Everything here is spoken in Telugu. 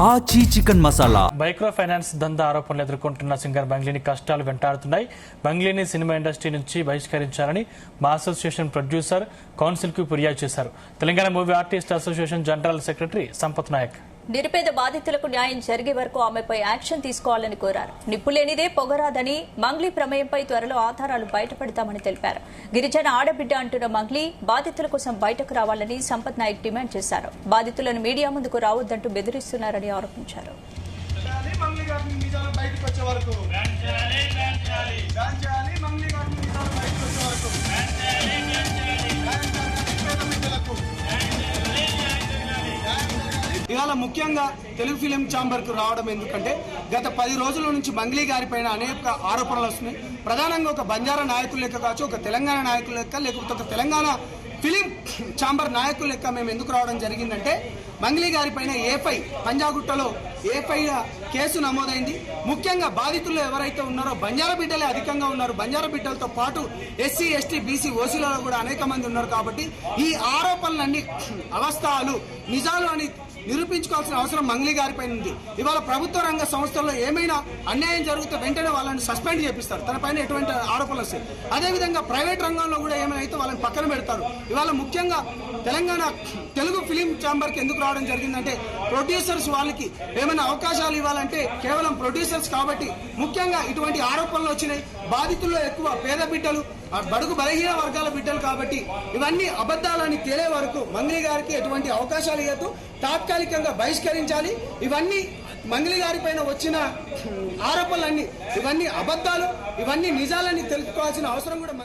ఆచి చికెన్ మసాలా. మైక్రో ఫైనాన్స్ దందా ఆరోపణలు ఎదుర్కొంటున్న సింగర్ బంగ్లీని కష్టాలు వెంటాడుతున్నాయి. బంగ్లీని సినిమా ఇండస్ట్రీ నుంచి బహిష్కరించాలని మా అసోసియేషన్ ప్రొడ్యూసర్ కౌన్సిల్ కు ఫిర్యాదు చేశారు. Telangana movie artist association general secretary Sampath Nayak నిరుపేద బాధితులకు న్యాయం జరిగే వరకు ఆమెపై యాక్షన్ తీసుకోవాలని కోరారు. నిప్పులేనిదే పొగరాదని మంగ్లీ ప్రమేయంపై త్వరలో ఆధారాలు బయటపడతామని తెలిపారు. గిరిజన ఆడబిడ్డ అంటున్న మంగ్లీ బాధితుల కోసం బయటకు రావాలని సంపత్ నాయక్ డిమాండ్ చేశారు. బాధితులను మీడియా ముందుకు రావద్దంటూ బెదిరిస్తున్నారని ఆరోపించారు. ఇవాళ ముఖ్యంగా తెలుగు ఫిలిం ఛాంబర్ కు రావడం ఎందుకంటే గత 10 రోజుల నుంచి మంగ్లీ గారి పైన అనేక ఆరోపణలు వస్తున్నాయి. ప్రధానంగా ఒక బంజారా నాయకుల లెక్క కావచ్చు, ఒక తెలంగాణ నాయకుల లెక్క, లేకపోతే ఒక తెలంగాణ ఫిలిం ఛాంబర్ నాయకుల లెక్క మేము ఎందుకు రావడం జరిగిందంటే మంగ్లీ గారి పైన ఏపై పంజాగుట్టలో ఏపై కేసు నమోదైంది. ముఖ్యంగా బాధితులు ఎవరైతే ఉన్నారో బంజారా బిడ్డలే అధికంగా ఉన్నారు. బంజారా బిడ్డలతో పాటు ఎస్సీ, ఎస్టీ, బీసీ, ఓసీలలో కూడా అనేక మంది ఉన్నారు. కాబట్టి ఈ ఆరోపణలన్నీ అవాస్తవాలు, నిజాలు అని నిరూపించుకోవాల్సిన అవసరం మంగ్లీ గారిపైన ఉంది. ఇవాళ ప్రభుత్వ రంగ సంస్థల్లో ఏమైనా అన్యాయం జరిగితే వెంటనే వాళ్ళని సస్పెండ్ చేపిస్తారు, తన పైన ఎటువంటి ఆరోపణలు వస్తాయి. అదేవిధంగా ప్రైవేట్ రంగంలో కూడా ఏమైనా అయితే వాళ్ళని పక్కన పెడతారు. ఇవాళ ముఖ్యంగా తెలంగాణ తెలుగు ఫిలిం ఛాంబర్కి ఎందుకు రావడం జరిగిందంటే ప్రొడ్యూసర్స్ వాళ్ళకి ఏమైనా అవకాశాలు ఇవ్వాలంటే కేవలం ప్రొడ్యూసర్స్ కాబట్టి ముఖ్యంగా ఇటువంటి ఆరోపణలు వచ్చినాయి. బాధితుల్లో ఎక్కువ పేద బిడ్డలు, బడుగు బలహీన వర్గాల బిడ్డలు కాబట్టి ఇవన్నీ అబద్దాలని తేలే వరకు మంగ్లీ గారికి ఎటువంటి అవకాశాలు ఇవ్వద్దు, తాత్కాలికంగా బహిష్కరించాలి. ఇవన్నీ మంగ్లీ గారి పైన వచ్చిన ఆరోపణలన్నీ ఇవన్నీ అబద్దాలు, ఇవన్నీ నిజాలని తెలుసుకోవాల్సిన అవసరం కూడా